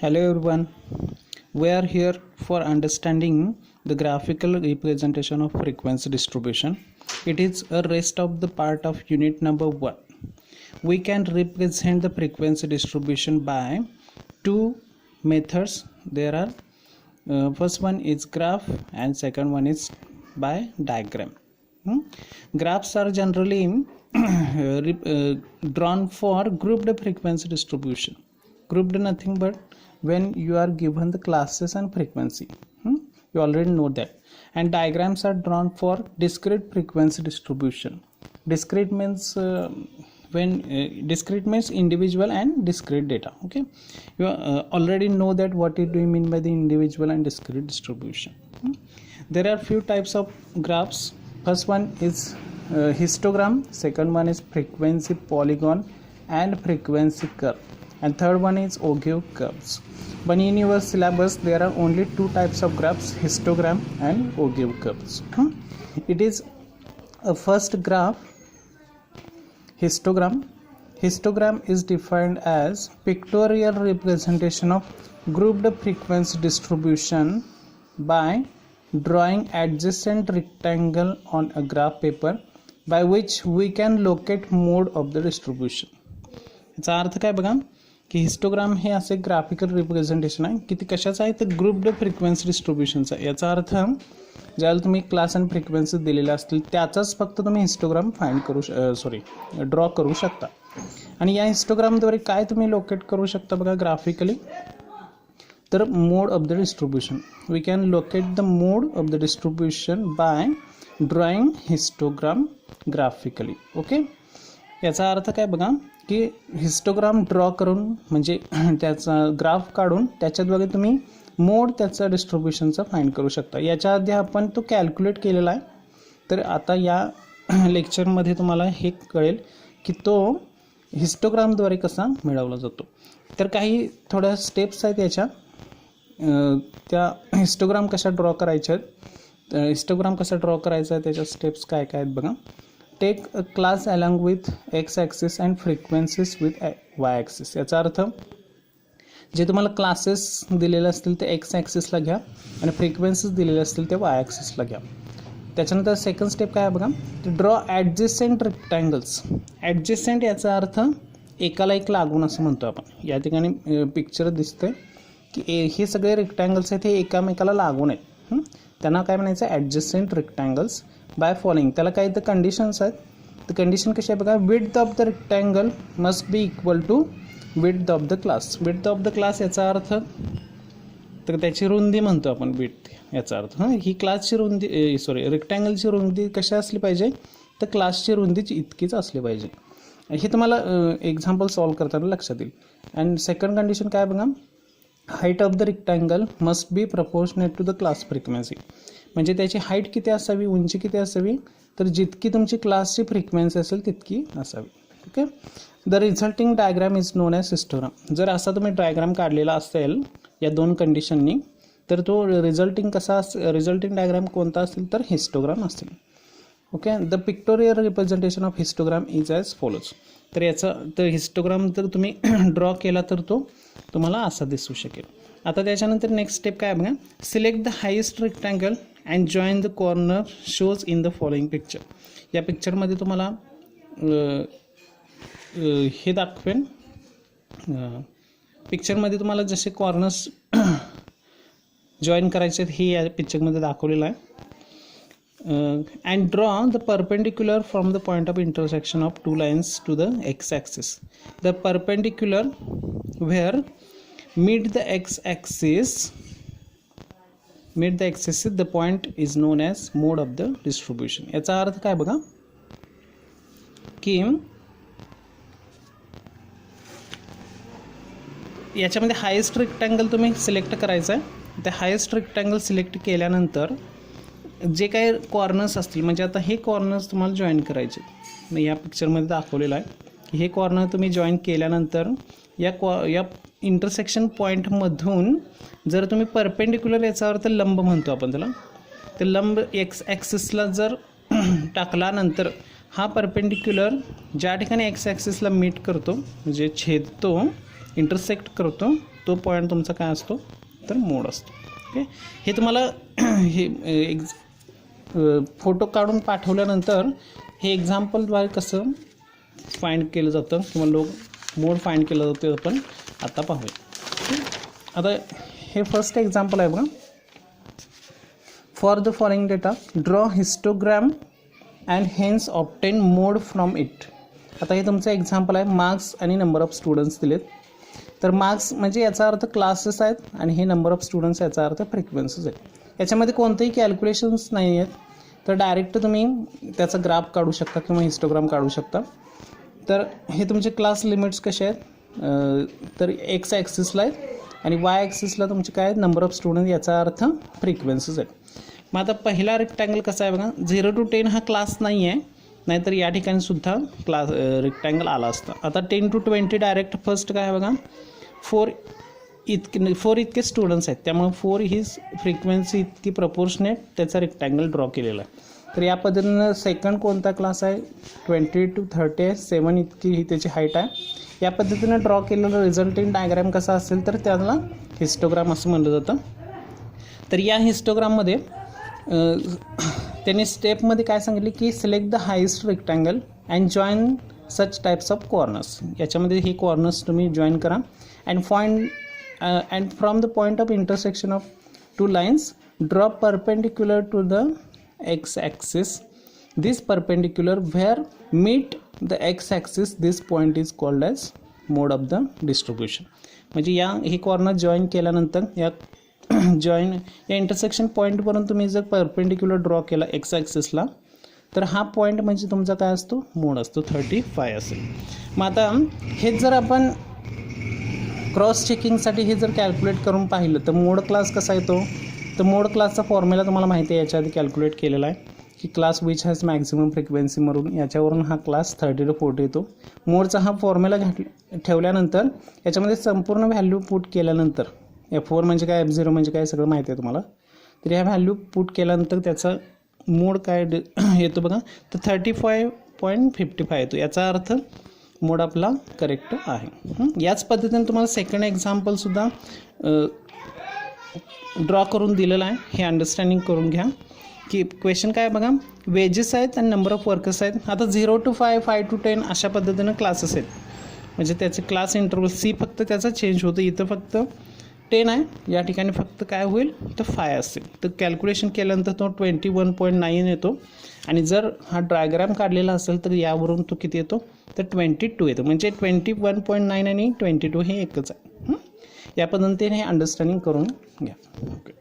Hello everyone, we are here for understanding the graphical representation of frequency distribution. It is a rest of the part of unit number 1. We can represent the frequency distribution by two methods. There are first one is graph and second one is by diagram. Graphs are generally drawn for grouped frequency distribution. Grouped nothing but when you are given the classes and frequency. You already know that. And diagrams are drawn for discrete frequency distribution. Discrete means discrete means individual and discrete data. Okay, you already know that what do you mean by the individual and discrete distribution. There are few types of graphs. First one is histogram, second one is frequency polygon and frequency curve, and third one is ogive curves. But in your syllabus there are only two types of graphs, histogram and ogive curves. It is a first graph, histogram. Histogram is defined as pictorial representation of grouped frequency distribution by drawing adjacent rectangle on a graph paper by which we can locate mode of the distribution. याचा अर्थ काय बघा की histogram हे असे graphical representation आहे की ते कशाचं आहे तर ग्रुप्ड फ्रिक्वेन्सी डिस्ट्रीब्युशनचा. याचा अर्थ ज्यावेळेला तुम्ही क्लास आणि फ्रिक्वेन्सी दिलेल्या असतील त्याचाच फक्त तुम्ही हिस्टोग्राम फाइंड करू ड्रॉ करू शकता. आणि या हिस्टोग्रामद्वारे काय तुम्ही लोकेट करू शकता बघा ग्राफिकली तर mode of the distribution. We can locate the mode of the distribution by drawing histogram graphically. Okay, याचा अर्थ काय बघा की हिस्टोग्राम ड्रॉ करून म्हणजे त्याचा ग्राफ काढून त्याच्याद्वारे तुम्ही मोड त्याचा डिस्ट्रीब्युशनचा फाइंड करू शकता. याच्या आधी आपण तो कॅल्क्युलेट केलेला आहे. तर आता या लेक्चरमध्ये तुम्हाला हे कळेल की तो हिस्टोग्रामद्वारे कसा मिळवला जातो. तर काही थोड्या स्टेप्स आहेत याच्या, त्या हिस्टोग्राम कशा ड्रॉ करायच्या आहेत, हिस्टोग्राम कसा ड्रॉ करायचा आहे त्याच्या स्टेप्स काय काय आहेत बघा. Take a class along with x axis and frequencies with y axis. याचा अर्थ जे तुम्हाला क्लासेस दिलेले असतील ते एक्स ॲक्सिसला घ्या आणि फ्रिक्वेन्सीज दिलेले असतील ते वाय ॲक्सिसला घ्या. त्याच्यानंतर सेकंड स्टेप काय आहे बघा, ड्रॉ ॲडजेसेंट रेक्टँगल्स. ॲडजेसेंट याचा अर्थ एकाला एक लागून असं म्हणतो आपण. या ठिकाणी पिक्चर दिसतंय की हे सगळे रेक्टँगल्स आहेत हे एकामेकाला लागून आहेत. त्यांना काय म्हणायचं ॲडजेसेंट रेक्टँगल्स बाय फॉलोइंग. त्याला काही तर कंडिशन्स आहेत. तर कंडिशन कशी आहे बघा, width of the rectangle must be equal to width of the class. Width of the class याचा अर्थ तर त्याची रुंदी म्हणतो आपण विड्थ. याचा अर्थ ही क्लासची रुंदी रेक्टँगलची रुंदी कशी असली पाहिजे तर क्लासची रुंदीची इतकीच असली पाहिजे. हे तुम्हाला एक्झाम्पल सॉल्व करताना लक्षात येईल. अँड सेकंड कंडिशन काय बघा, height of the rectangle must be proportionate to the class frequency. म्हणजे त्याची हाईट किती असावी, उंची किती असावी तर जितकी तुमची क्लासची फ्रिक्वेन्सी असेल तितकी असावी. Okay, the resulting diagram is non as histogram. जर असा तुम्ही डायग्राम काढलेला असेल या दोन कंडिशननी तर तो रिझल्टिंग डायग्राम कोणता असेल तर हिस्टोग्राम असेल. Okay, the pictorial representation of histogram is as follows. तर याचा तर हिस्टोग्राम जर तुम्ही ड्रॉ केला तर तो तुम्हाला असा दिसू शकेल. आता त्याच्यानंतर नेक्स्ट स्टेप काय बघा, select the highest rectangle and join the corner shows in the following picture. या पिक्चरमध्ये तुम्हाला हे दाखवेन, पिक्चरमध्ये तुम्हाला जसे कॉर्नर्स जॉईन करायचे आहेत हे या पिक्चरमध्ये दाखवलेलं आहे. And draw the perpendicular from the point of intersection of two lines to the x axis. The perpendicular where meet the x-axis the point is known as mode of the distribution. याचा अर्थ काय बघा की याच्यामध्ये highest rectangle तुम्ही select करायचं आहे. त्या हायेस्ट रेक्टँगल सिलेक्ट केल्यानंतर जे काही कॉर्नर्स असतील म्हणजे आता हे कॉर्नर्स तुम्हाला जॉईन करायचे. मग या पिक्चरमध्ये दाखवलेलं आहे हे कॉर्नर तुम्ही जॉईन केल्यानंतर या इंटरसेक्शन पॉईंटमधून जर तुम्ही परपेंडिक्युलर याचा अर्थ लंब म्हणतो आपण त्याला, तर लंब एक्स ॲक्सिसला जर टाकल्यानंतर हा परपेंडिक्युलर ज्या ठिकाणी एक्स ॲक्सिसला मीट करतो म्हणजे छेदतो इंटरसेक्ट करतो तो पॉईंट तुमचा काय असतो तर मोड असतो. ओके, हे तुम्हाला हे फोटो काढून पाठवल्यानंतर हे एक्झाम्पलद्वारे कसं फाइंड केलं जातं किंवा मोड फाइंड केलं जातं आपण आता पाहूया. आता हे फर्स्ट एक्झाम्पल आहे बघा. For the following data draw histogram and hence obtain mode from it. आता हे तुमचं एक्झाम्पल आहे. मार्क्स आणि नंबर ऑफ स्टुडंट्स दिलेत. तर मार्क्स म्हणजे याचा अर्थ क्लासेस आहेत आणि हे नंबर ऑफ स्टुडंट्स याचा अर्थ फ्रिक्वेन्सीज आहेत. याच्यामध्ये कोणतेही कॅल्क्युलेशन्स नाही आहेत. तर डायरेक्ट तुम्ही त्याचा ग्राफ काढू शकता किंवा हिस्टोग्राम काढू शकता. तर हे तुमचे क्लास लिमिट्स कसे आहेत तर एक्स ॲक्सिसला आहेत आणि वाय ॲक्सिसला तुमचे काय आहेत नंबर ऑफ स्टुडंट, याचा अर्थ फ्रिक्वेन्सीज आहेत. मग आता पहिला रेक्टँगल कसा आहे बघा. 0 to 10 हा क्लास नाही आहे, नाहीतर या ठिकाणी सुद्धा क्लास रेक्टँगल आला असता. आता 10 to 20 डायरेक्ट फर्स्ट काय आहे बघा 4 इतके स्टुडंट्स आहेत, त्यामुळे 4 ही फ्रिक्वेन्सी इतकी प्रपोर्शनेट त्याचा रेक्टँगल ड्रॉ केलेला आहे. तर या पद्धतीनं सेकंड कोणता क्लास आहे 20 to 30 आहे, 7 इतकी ही त्याची हाईट आहे. या पद्धतीनं ड्रॉ केलेलं रिझल्टिंग डायग्राम कसा असेल तर त्याला हिस्टोग्राम असं म्हणलं जातं. तर या हिस्टोग्राममध्ये त्यांनी स्टेपमध्ये काय सांगितले की select the highest rectangle and join such types of corners. याच्यामध्ये हे कॉर्नर्स तुम्ही जॉईन करा and find and from the point of intersection of 2 lines draw perpendicular to the x axis. This perpendicular where meet the x axis, this point is called as mode of the distribution. म्हणजे हे corner join केल्यानंतर या intersection पॉईंटपर्यंत तुम्ही जर perpendicular draw केला x ॲक्सिसला तर हा पॉईंट म्हणजे तुमचा काय असतो मोड असतो 35 असेल. मग आता हेच जर आपण क्रॉस चेकिंगसाठी हे जर कॅल्क्युलेट करून पाहिलं तर मोड क्लास कसा येतो तर मोड क्लासचा फॉर्म्युला तुम्हाला माहिती आहे, याच्या आधी कॅल्क्युलेट केलेला आहे की class which has maximum frequency म्हणून याच्यावरून हा क्लास 30 to 40 येतो. मोडचा हा फॉर्म्युला ठेवल्यानंतर याच्यामध्ये संपूर्ण व्हॅल्यू पुट केल्यानंतर F4 म्हणजे काय F0 म्हणजे काय सगळं माहिती आहे तुम्हाला. तर ह्या व्हॅल्यू पुट केल्यानंतर त्याचा मोड काय येतो बघा तर 35.55 येतो. याचा अर्थ मोड आपला करेक्ट आहे. याच पद्धतीने तुम्हाला सेकंड एक्झाम्पलसुद्धा ड्रॉ करून दिलेला आहे. हे अंडरस्टँडिंग करून घ्या की क्वेश्चन काय बघा. वेजेस आहेत आणि नंबर ऑफ वर्कर्स आहेत. आता 0 to 5, 5 to 10 अशा पद्धतीनं क्लासेस आहेत. म्हणजे त्याचे क्लास इंटरवल सी फक्त त्याचा चेंज होतं. इथं फक्त 10 आहे, या ठिकाणी फक्त काय होईल तर 5 असेल. तर कॅल्क्युलेशन केल्यानंतर तो 21.9 येतो आणि जर हा डायग्राम काढलेला असेल तर यावरून तो किती येतो तर 22 येतो. म्हणजे 21.9 आणि 22 हे एकच आहे. या पद्धतीने हे अंडरस्टँडिंग करून घ्या. ओके.